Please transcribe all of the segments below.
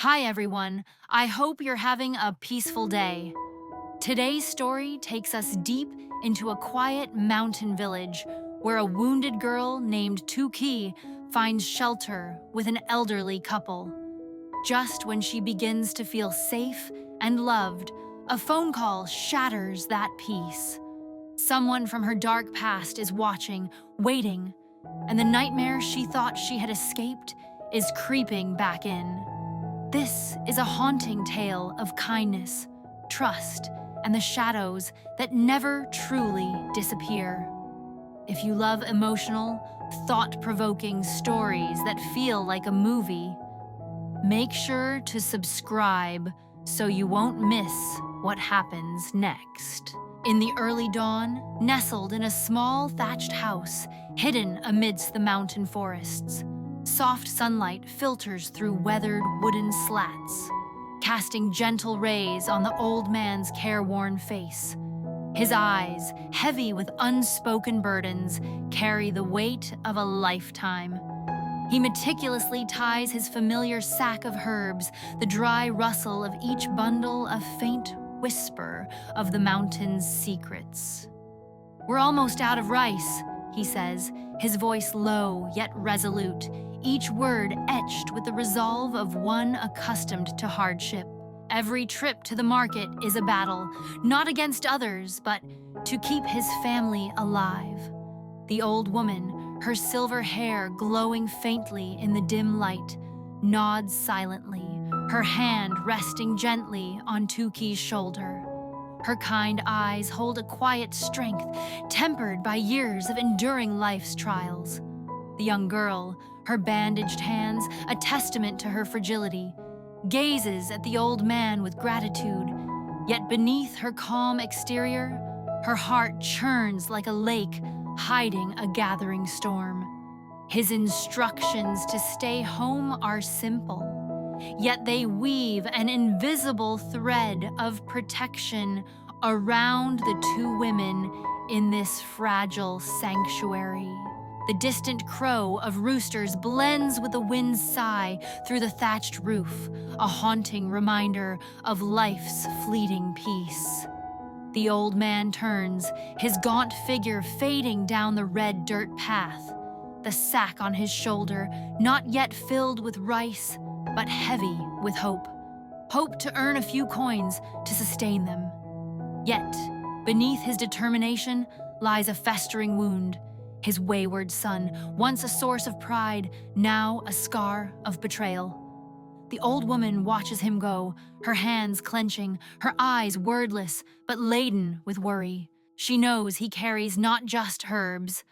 Hi everyone, I hope you're having a peaceful day. Today's story takes us deep into a quiet mountain village where a wounded girl named Tuki finds shelter with an elderly couple. Just when she begins to feel safe and loved, a phone call shatters that peace. Someone from her dark past is watching, waiting, and the nightmare she thought she had escaped is creeping back in. This is a haunting tale of kindness, trust, and the shadows that never truly disappear. If you love emotional, thought-provoking stories that feel like a movie, make sure to subscribe so you won't miss what happens next. In the early dawn, nestled in a small thatched house, hidden amidst the mountain forests, soft sunlight filters through weathered wooden slats, casting gentle rays on the old man's careworn face. His eyes, heavy with unspoken burdens, carry the weight of a lifetime. He meticulously ties his familiar sack of herbs, the dry rustle of each bundle a faint whisper of the mountain's secrets. "We're almost out of rice," he says, his voice low yet resolute, each word etched with the resolve of one accustomed to hardship. Every trip to the market is a battle, not against others, but to keep his family alive. The old woman, her silver hair glowing faintly in the dim light, nods silently, her hand resting gently on Tuki's shoulder. Her kind eyes hold a quiet strength, tempered by years of enduring life's trials. The young girl, her bandaged hands a testament to her fragility, gazes at the old man with gratitude, yet beneath her calm exterior, her heart churns like a lake hiding a gathering storm. His instructions to stay home are simple, yet they weave an invisible thread of protection around the two women in this fragile sanctuary. The distant crow of roosters blends with the wind's sigh through the thatched roof, a haunting reminder of life's fleeting peace. The old man turns, his gaunt figure fading down the red dirt path, the sack on his shoulder not yet filled with rice, but heavy with hope. Hope to earn a few coins to sustain them. Yet, beneath his determination lies a festering wound. His wayward son, once a source of pride, now a scar of betrayal. The old woman watches him go, her hands clenching, her eyes wordless, but laden with worry. She knows he carries not just herbs,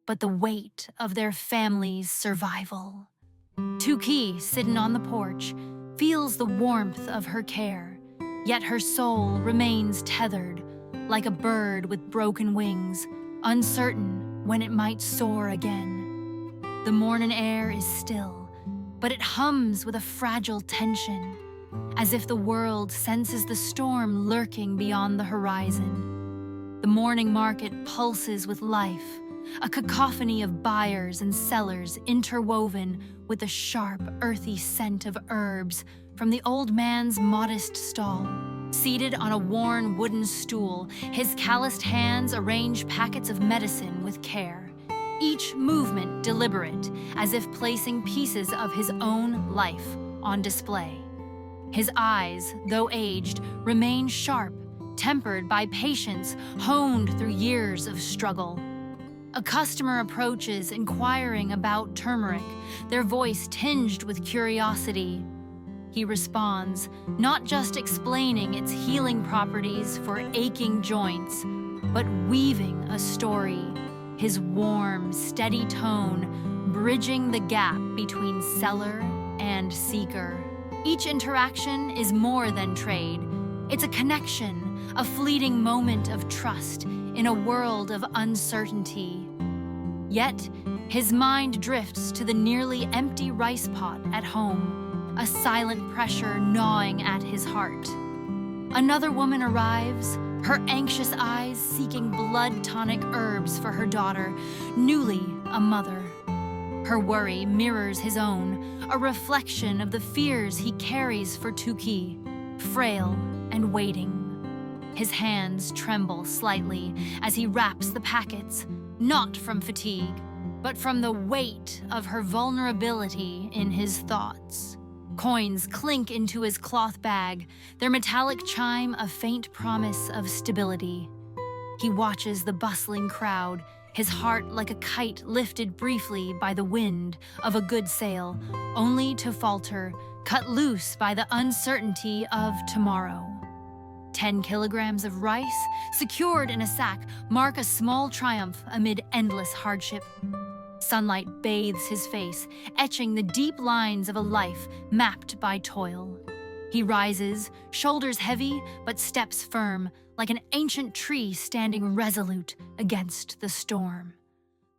but the weight of their family's survival. Tuki, sitting on the porch, feels the warmth of her care, yet her soul remains tethered, like a bird with broken wings, uncertain when it might soar again. The morning air is still, but it hums with a fragile tension, as if the world senses the storm lurking beyond the horizon. The morning market pulses with life, a cacophony of buyers and sellers interwoven with the sharp, earthy scent of herbs from the old man's modest stall. Seated on a worn wooden stool, his calloused hands arrange packets of medicine with care, each movement deliberate, as if placing pieces of his own life on display. His eyes, though aged, remain sharp, tempered by patience honed through years of struggle. A customer approaches, inquiring about turmeric, their voice tinged with curiosity. He responds, not just explaining its healing properties for aching joints, but weaving a story, his warm, steady tone bridging the gap between seller and seeker. Each interaction is more than trade. It's a connection, a fleeting moment of trust in a world of uncertainty. Yet, his mind drifts to the nearly empty rice pot at home, a silent pressure gnawing at his heart. Another woman arrives, her anxious eyes seeking blood-tonic herbs for her daughter, newly a mother. Her worry mirrors his own, a reflection of the fears he carries for Tuki, frail and waiting. His hands tremble slightly as he wraps the packets, not from fatigue, but from the weight of her vulnerability in his thoughts. Coins clink into his cloth bag, their metallic chime a faint promise of stability. He watches the bustling crowd, his heart like a kite lifted briefly by the wind of a good sail, only to falter, cut loose by the uncertainty of tomorrow. 10 kilograms of rice, secured in a sack, mark a small triumph amid endless hardship. Sunlight bathes his face, etching the deep lines of a life mapped by toil. He rises, shoulders heavy, but steps firm, like an ancient tree standing resolute against the storm.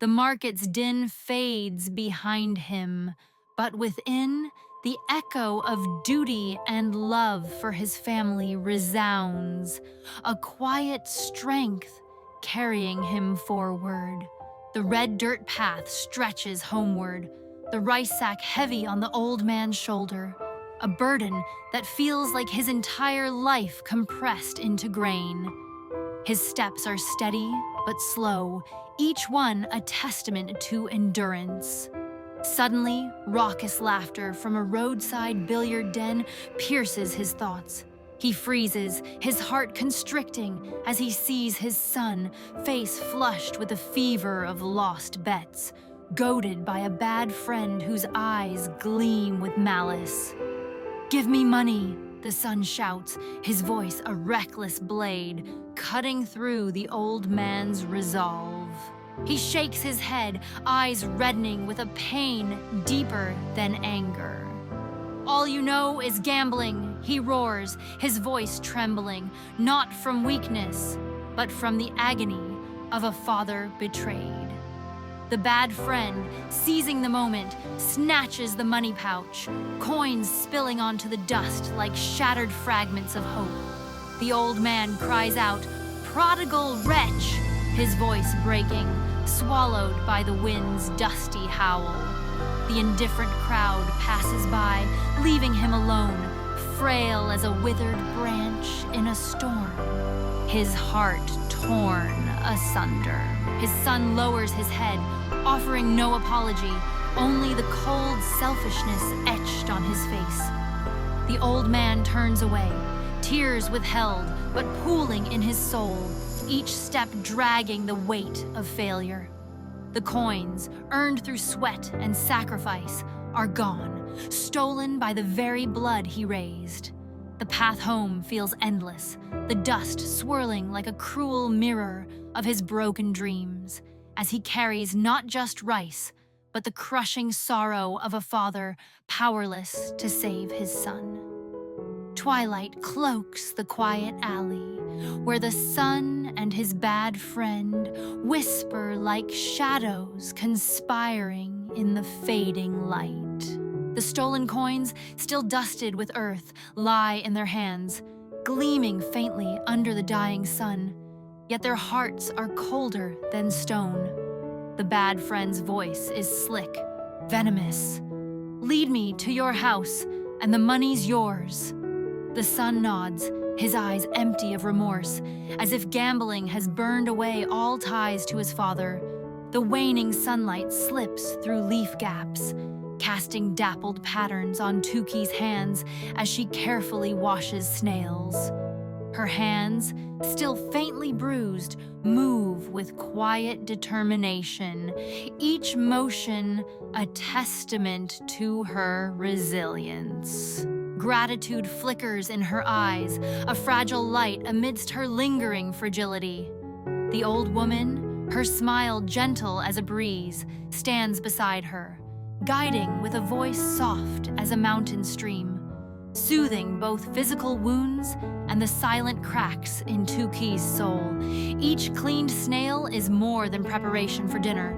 The market's din fades behind him, but within, the echo of duty and love for his family resounds, a quiet strength carrying him forward. The red dirt path stretches homeward, the rice sack heavy on the old man's shoulder, a burden that feels like his entire life compressed into grain. His steps are steady but slow, each one a testament to endurance. Suddenly, raucous laughter from a roadside billiard den pierces his thoughts. He freezes, his heart constricting as he sees his son, face flushed with the fever of lost bets, goaded by a bad friend whose eyes gleam with malice. "Give me money," the son shouts, his voice a reckless blade, cutting through the old man's resolve. He shakes his head, eyes reddening with a pain deeper than anger. "All you know is gambling," he roars, his voice trembling, not from weakness, but from the agony of a father betrayed. The bad friend, seizing the moment, snatches the money pouch, coins spilling onto the dust like shattered fragments of hope. The old man cries out, "Prodigal wretch!" his voice breaking, swallowed by the wind's dusty howl. The indifferent crowd passes by, leaving him alone, frail as a withered branch in a storm, his heart torn asunder. His son lowers his head, offering no apology, only the cold selfishness etched on his face. The old man turns away, tears withheld but pooling in his soul, each step dragging the weight of failure. The coins, earned through sweat and sacrifice, are gone, stolen by the very blood he raised. The path home feels endless, the dust swirling like a cruel mirror of his broken dreams, as he carries not just rice, but the crushing sorrow of a father powerless to save his son. Twilight cloaks the quiet alley, where the son and his bad friend whisper like shadows conspiring in the fading light. The stolen coins, still dusted with earth, lie in their hands, gleaming faintly under the dying sun, yet their hearts are colder than stone. The bad friend's voice is slick, venomous. "Lead me to your house, and the money's yours." The son nods, his eyes empty of remorse, as if gambling has burned away all ties to his father. The waning sunlight slips through leaf gaps, casting dappled patterns on Tuki's hands as she carefully washes snails. Her hands, still faintly bruised, move with quiet determination, each motion a testament to her resilience. Gratitude flickers in her eyes, a fragile light amidst her lingering fragility. The old woman, her smile gentle as a breeze, stands beside her, guiding with a voice soft as a mountain stream, soothing both physical wounds and the silent cracks in Tuki's soul. Each cleaned snail is more than preparation for dinner.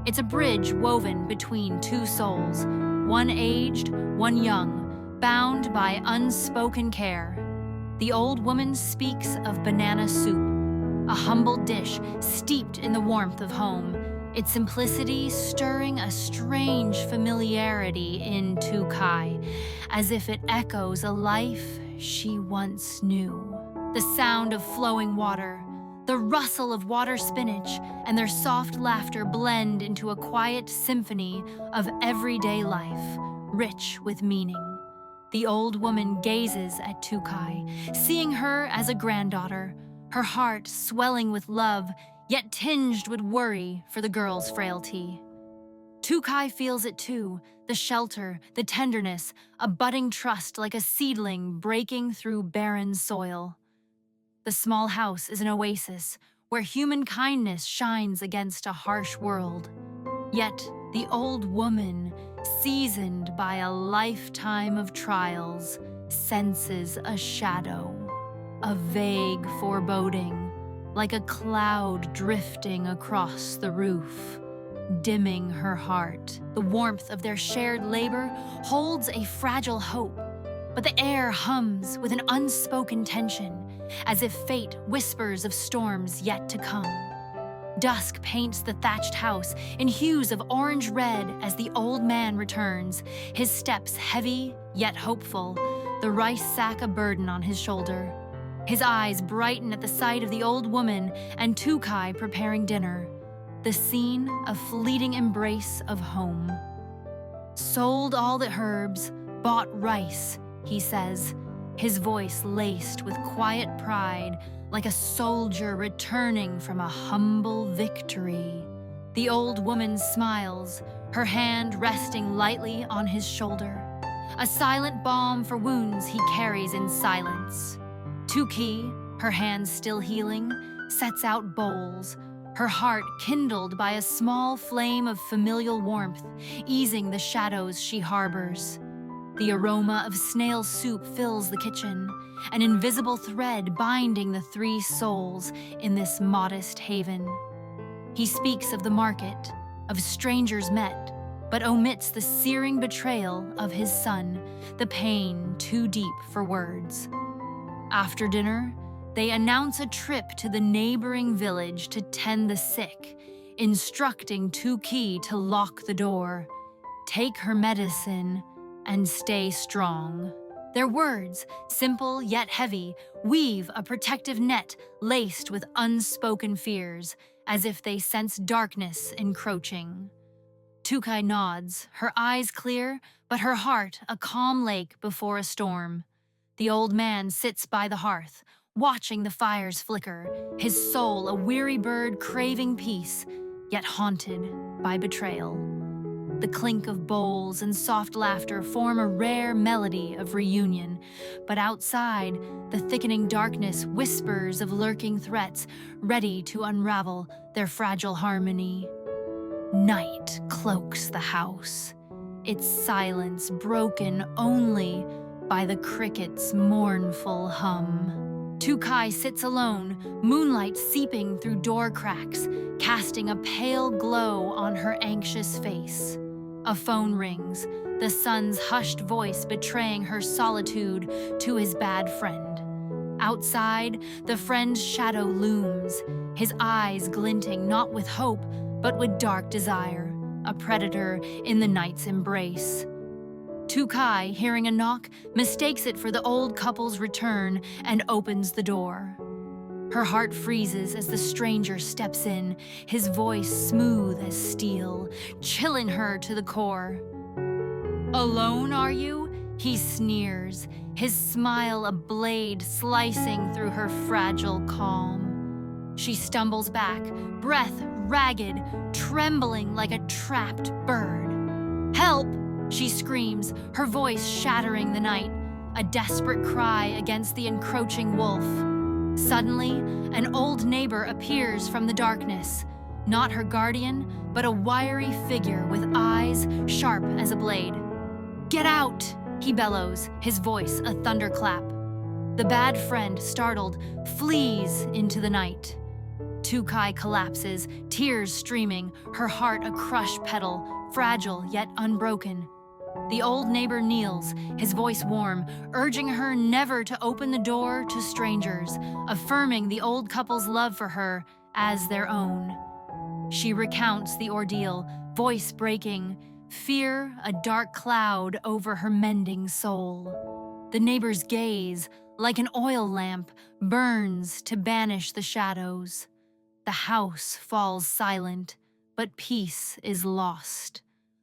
It's a bridge woven between two souls, one aged, one young, bound by unspoken care. The old woman speaks of banana soup, a humble dish steeped in the warmth of home, its simplicity stirring a strange familiarity in Tukai, as if it echoes a life she once knew. The sound of flowing water, the rustle of water spinach, and their soft laughter blend into a quiet symphony of everyday life, rich with meaning. The old woman gazes at Tukai, seeing her as a granddaughter, her heart swelling with love, yet tinged with worry for the girl's frailty. Tukai feels it too, the shelter, the tenderness, a budding trust like a seedling breaking through barren soil. The small house is an oasis where human kindness shines against a harsh world. Yet the old woman, seasoned by a lifetime of trials, senses a shadow, a vague foreboding, like a cloud drifting across the roof, dimming her heart. The warmth of their shared labor holds a fragile hope, but the air hums with an unspoken tension, as if fate whispers of storms yet to come. Dusk paints the thatched house in hues of orange-red as the old man returns, his steps heavy yet hopeful, the rice sack a burden on his shoulder. His eyes brighten at the sight of the old woman and Tukai preparing dinner, the scene a fleeting embrace of home. Sold all the herbs, bought rice, he says, his voice laced with quiet pride, like a soldier returning from a humble victory. The old woman smiles, her hand resting lightly on his shoulder, a silent balm for wounds he carries in silence. Tuki, her hands still healing, sets out bowls, her heart kindled by a small flame of familial warmth, easing the shadows she harbors. The aroma of snail soup fills the kitchen, an invisible thread binding the three souls in this modest haven. He speaks of the market, of strangers met, but omits the searing betrayal of his son, the pain too deep for words. After dinner, they announce a trip to the neighboring village to tend the sick, instructing Tuki to lock the door, take her medicine, and stay strong. Their words, simple yet heavy, weave a protective net laced with unspoken fears, as if they sense darkness encroaching. Tukai nods, her eyes clear, but her heart a calm lake before a storm. The old man sits by the hearth, watching the fires flicker, his soul a weary bird craving peace, yet haunted by betrayal. The clink of bowls and soft laughter form a rare melody of reunion, but outside, the thickening darkness whispers of lurking threats ready to unravel their fragile harmony. Night cloaks the house, its silence broken only by the cricket's mournful hum. Tukai sits alone, moonlight seeping through door cracks, casting a pale glow on her anxious face. A phone rings, the son's hushed voice betraying her solitude to his bad friend. Outside, the friend's shadow looms, his eyes glinting not with hope, but with dark desire, a predator in the night's embrace. Tukai, hearing a knock, mistakes it for the old couple's return and opens the door. Her heart freezes as the stranger steps in, his voice smooth as steel, chilling her to the core. "Alone, are you?" he sneers, his smile a blade slicing through her fragile calm. She stumbles back, breath ragged, trembling like a trapped bird. "Help!" she screams, her voice shattering the night, a desperate cry against the encroaching wolf. Suddenly, an old neighbor appears from the darkness, not her guardian, but a wiry figure with eyes sharp as a blade. "Get out!" he bellows, his voice a thunderclap. The bad friend, startled, flees into the night. Tukai collapses, tears streaming, her heart a crushed petal, fragile yet unbroken. The old neighbor kneels, his voice warm, urging her never to open the door to strangers, affirming the old couple's love for her as their own. She recounts the ordeal, voice breaking, fear a dark cloud over her mending soul. The neighbor's gaze, like an oil lamp, burns to banish the shadows. The house falls silent, but peace is lost.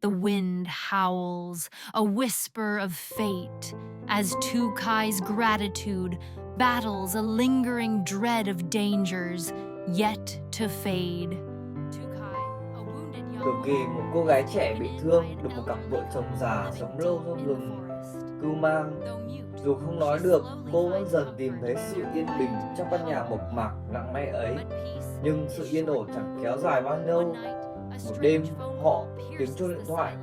The wind howls, a whisper of fate, as Tukai's gratitude battles a lingering dread of dangers yet to fade. Tưởng kỳ một cô gái trẻ bị thương được một cặp vợ chồng già sống lâu trong rừng cưu mang. Dù không nói được, cô vẫn dần tìm thấy sự yên bình trong căn nhà mộc mạc lặng lẽ ấy. Nhưng sự yên ổn chẳng kéo dài bao lâu. Một đêm, họ tiếng chuông điện thoại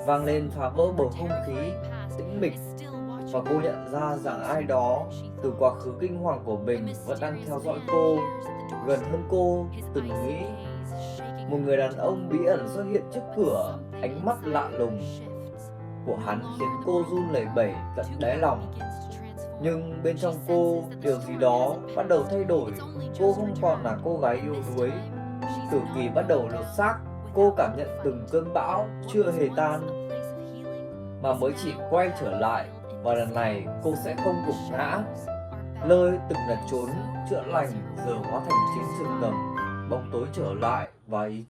vang lên phá vỡ bầu không khí tĩnh mịch, và cô nhận ra rằng ai đó từ quá khứ kinh hoàng của mình vẫn đang theo dõi cô, gần hơn cô từng nghĩ. Một người đàn ông bí ẩn xuất hiện trước cửa, ánh mắt lạ lùng của hắn khiến cô run lẩy bẩy tận đáy lòng. Nhưng bên trong cô, điều gì đó bắt đầu thay đổi. Cô không còn là cô gái yếu đuối. Tử kỳ bắt đầu lột xác. Cô cảm nhận từng cơn bão chưa hề tan, mà mới chỉ quay trở lại. Và lần này cô sẽ không gục ngã. Nơi từng là chốn chữa lành giờ hóa thành chiến trường ngầm. Bóng tối trở lại và ý